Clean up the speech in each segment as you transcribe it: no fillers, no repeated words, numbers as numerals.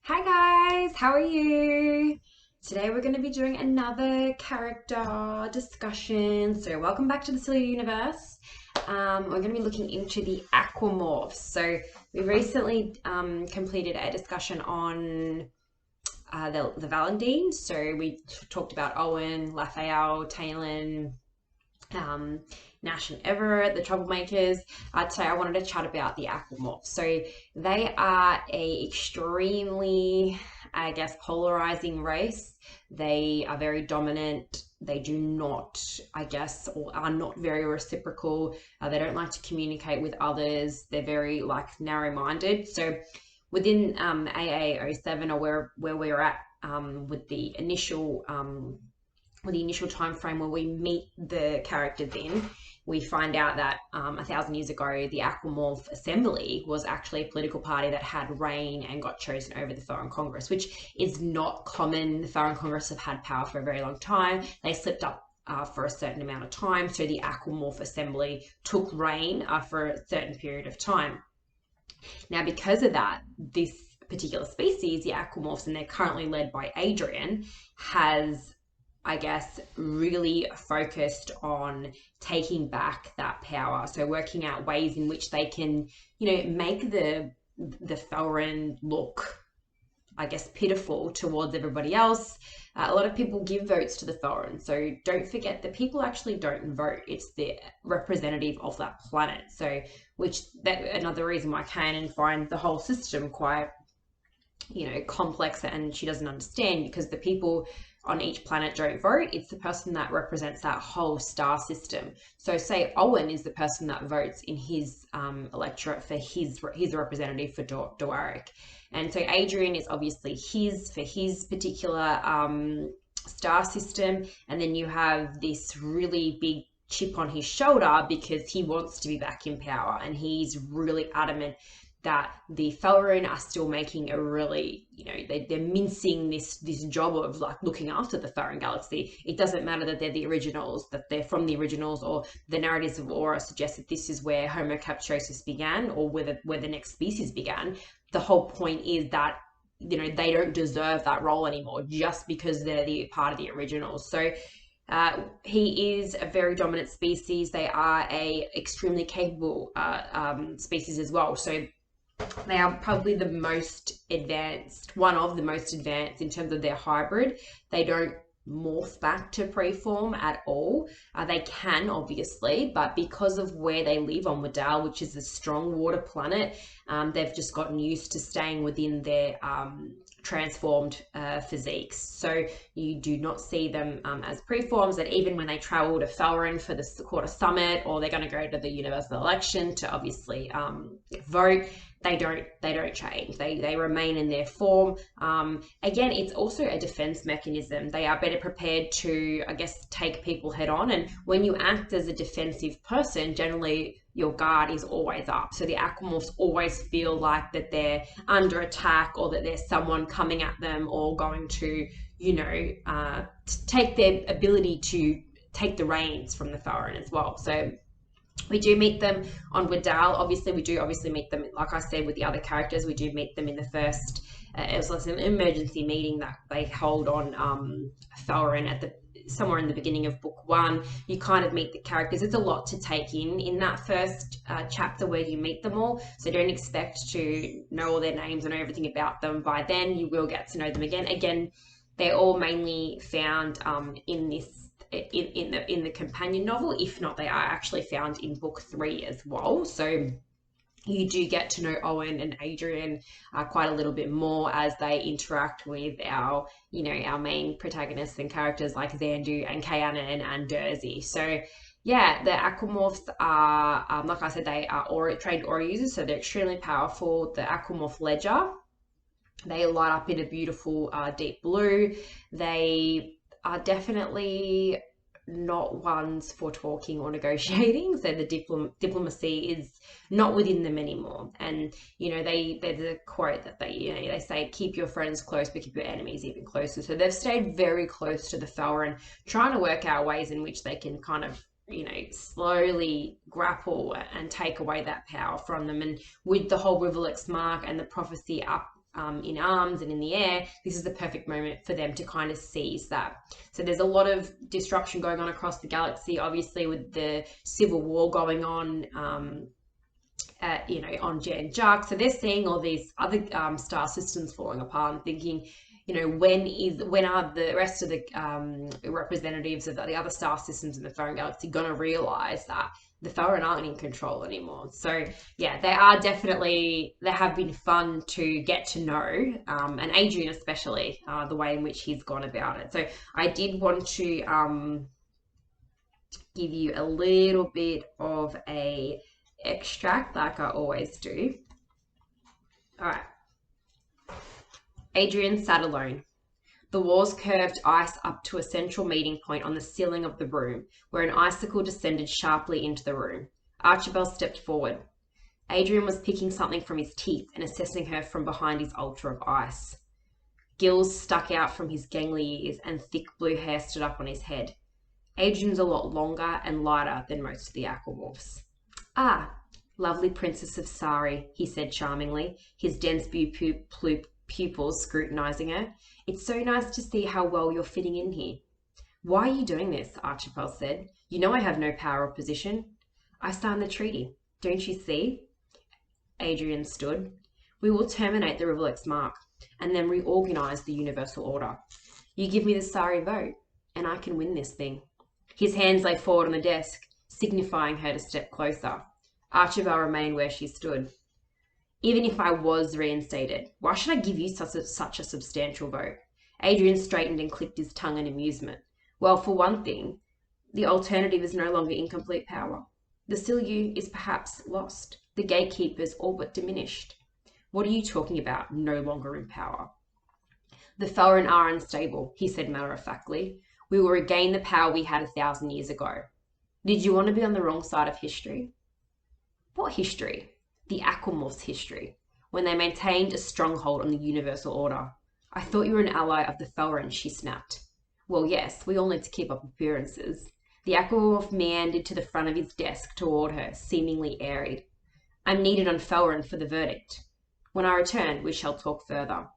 Hi guys, how are you? Today we're going to be doing another character discussion. So welcome back to the Siliou universe. We're going to be looking into the Aquamorphs. So we recently completed a discussion on the Valentine. So we talked about Owen, Raphael, Talon, Nash and Everett, the troublemakers. Today I wanted to chat about the Aquamorphs. So they are a extremely, I guess, polarizing race. They are very dominant. They do not, I guess, or are not very reciprocal. They don't like to communicate with others. They're very narrow-minded. So within AA07 or where we're at with the initial time frame where we meet the characters in, we find out that 1,000 years ago, the Aquamorph Assembly was actually a political party that had reign and got chosen over the Foreign Congress, which is not common. The Foreign Congress have had power for a very long time. They slipped up for a certain amount of time, so the Aquamorph Assembly took reign for a certain period of time. Now, because of that, this particular species, the Aquamorphs, and they're currently led by Adrian, has, I guess, really focused on taking back that power. So working out ways in which they can, make the Thorin look, I guess, pitiful towards everybody else. A lot of people give votes to the Thorin, so don't forget that people actually don't vote. It's the representative of that planet. So, another reason why Kaianan finds the whole system quite, complex, and she doesn't understand, because the people on each planet don't vote. It's the person that represents that whole star system. So say Owen is the person that votes in his electorate for his representative for Dwarric. And so Adrian is obviously for his particular star system. And then you have this really big chip on his shoulder because he wants to be back in power, and he's really adamant that the Thorin are still making a really, they're mincing this job of looking after the Thorin galaxy. It doesn't matter that they're the originals, that they're from the originals, or the narratives of Aura suggest that this is where Homo captiosus began, or where the next species began. The whole point is that, they don't deserve that role anymore just because they're the part of the originals. So he is a very dominant species. They are a extremely capable species as well. So they are probably the most advanced, one of the most advanced in terms of their hybrid. They don't morph back to preform at all. They can, obviously, but because of where they live on Wadal, which is a strong water planet, they've just gotten used to staying within their transformed physiques. So you do not see them as preforms, and even when they travel to Felrin for the quarter summit, or they're going to go to the universal election to obviously vote, they don't change. They remain in their form. Again, it's also a defense mechanism. They are better prepared to, I guess, take people head on. And when you act as a defensive person, generally your guard is always up. So the Aquamorphs always feel like that they're under attack, or that there's someone coming at them, or going to, take their ability to take the reins from the Thorin as well. So we do meet them on Wadal. Obviously, we do meet them, like I said, with the other characters. We do meet them in the first, it was like an emergency meeting that they hold on Felrin somewhere in the beginning of book 1. You kind of meet the characters. It's a lot to take in that first chapter where you meet them all. So don't expect to know all their names and everything about them by then. You will get to know them again. Again, they're all mainly found in the companion novel. If not, they are actually found in book 3 as well. So you do get to know Owen and Adrian quite a little bit more as they interact with our main protagonists and characters like Xandou and Kaianan and Dersji. So yeah, the Aquamorphs are, like I said, they are trained aura users, so they're extremely powerful. The Aquamorph Ledger, they light up in a beautiful deep blue. They are definitely not ones for talking or negotiating. So the diplomacy is not within them anymore. And, there's a quote that they say, keep your friends close, but keep your enemies even closer. So they've stayed very close to the Thorin, trying to work out ways in which they can kind of, slowly grapple and take away that power from them. And with the whole Riverlex mark and the prophecy up in arms and in the air, this is the perfect moment for them to kind of seize that. So there's a lot of disruption going on across the galaxy, obviously with the civil war going on, on Jan Jark. So they're seeing all these other star systems falling apart and thinking, when are the rest of the representatives of the other star systems in the Farron galaxy going to realize that the Farron aren't in control anymore? So yeah, they have been fun to get to know, and Adrian especially, the way in which he's gone about it. So I did want to give you a little bit of a extract like I always do. All right. Adrian sat alone. The walls curved ice up to a central meeting point on the ceiling of the room, where an icicle descended sharply into the room. Archibel stepped forward. Adrian was picking something from his teeth and assessing her from behind his ultra of ice. Gills stuck out from his gangly ears and thick blue hair stood up on his head. Adrian's a lot longer and lighter than most of the Aquamorphs. Ah, lovely princess of Sari, he said charmingly, his dense pupils scrutinizing her. It's so nice to see how well you're fitting in here. Why are you doing this? Archibel said. You know I have no power or position. I signed the treaty. Don't you see? Adrian stood. We will terminate the Revelix mark and then reorganize the universal order. You give me the Sari vote and I can win this thing. His hands lay forward on the desk, signifying her to step closer. Archibel remained where she stood. Even if I was reinstated, why should I give you such a substantial vote? Adrian straightened and clicked his tongue in amusement. Well, for one thing, the alternative is no longer incomplete power. The Siliou is perhaps lost. The gatekeepers all but diminished. What are you talking about, no longer in power? The Farron are unstable, he said matter-of-factly. We will regain the power we had 1,000 years ago. Did you want to be on the wrong side of history? What history? The Aquamorphs' history, when they maintained a stronghold on the universal order. I thought you were an ally of the Farron, she snapped. Well, yes, we all need to keep up appearances. The Aquamorph meandered to the front of his desk toward her, seemingly airied. I'm needed on Farron for the verdict. When I return, we shall talk further.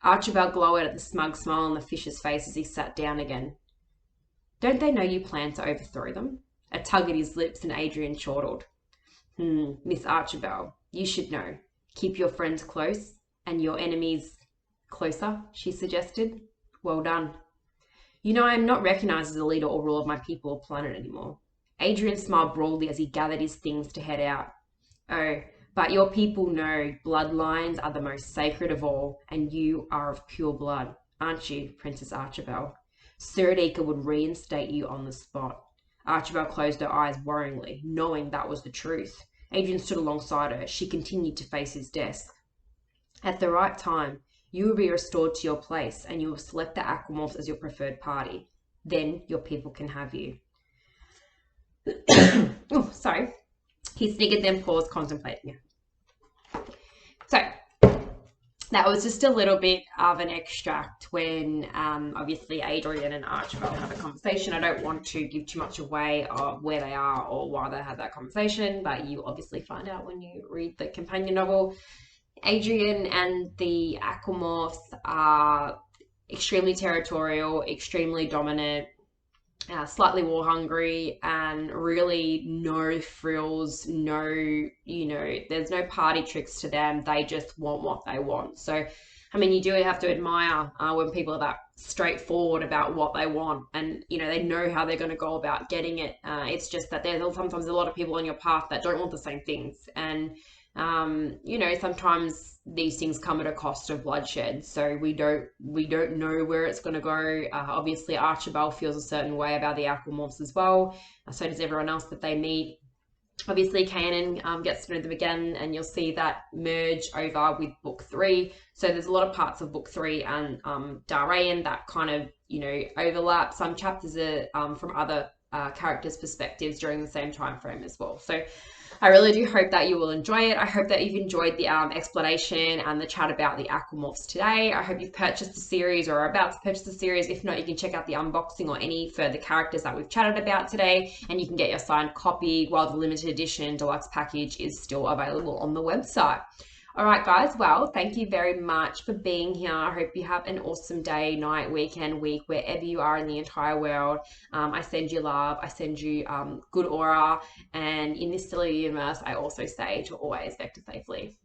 Archibel glowered at the smug smile on the fish's face as he sat down again. Don't they know you plan to overthrow them? A tug at his lips and Adrian chortled. Miss Archibel, you should know. Keep your friends close and your enemies closer, she suggested. Well done. You know, I am not recognized as a leader or ruler of my people or planet anymore. Adrian smiled broadly as he gathered his things to head out. Oh, but your people know bloodlines are the most sacred of all, and you are of pure blood, aren't you, Princess Archibel? Suradika would reinstate you on the spot. Archibel closed her eyes worryingly, knowing that was the truth. Adrian stood alongside her. She continued to face his desk. At the right time, you will be restored to your place, and you will select the Aquamorphs as your preferred party. Then your people can have you. Oh, sorry. He sniggered, then paused, contemplating it. So, that was just a little bit of an extract when obviously Adrian and Archibel have a conversation. I don't want to give too much away of where they are or why they had that conversation, but you obviously find out when you read the companion novel. Adrian and the Aquamorphs are extremely territorial, extremely dominant, slightly war hungry, and really no frills, there's no party tricks to them. They just want what they want. So, I mean, you do have to admire when people are that straightforward about what they want, and, they know how they're going to go about getting it. It's just that there's sometimes a lot of people on your path that don't want the same things. And, sometimes these things come at a cost of bloodshed. So we don't know where it's going to go. Obviously, Archibel feels a certain way about the Aquamorphs as well. So does everyone else that they meet. Obviously, Kaianan gets to know them again, and you'll see that merge over with book 3. So there's a lot of parts of book 3 and Darayan that kind of, overlap. Some chapters are from other characters' perspectives during the same time frame as well. So I really do hope that you will enjoy it. I hope that you've enjoyed the explanation and the chat about the Aquamorphs today. I hope you've purchased the series or are about to purchase the series. If not, you can check out the unboxing or any further characters that we've chatted about today, and you can get your signed copy while the limited edition deluxe package is still available on the website. All right, guys. Well, thank you very much for being here. I hope you have an awesome day, night, weekend, week, wherever you are in the entire world. I send you love. I send you good aura. And in this silly universe, I also say to always vector safely.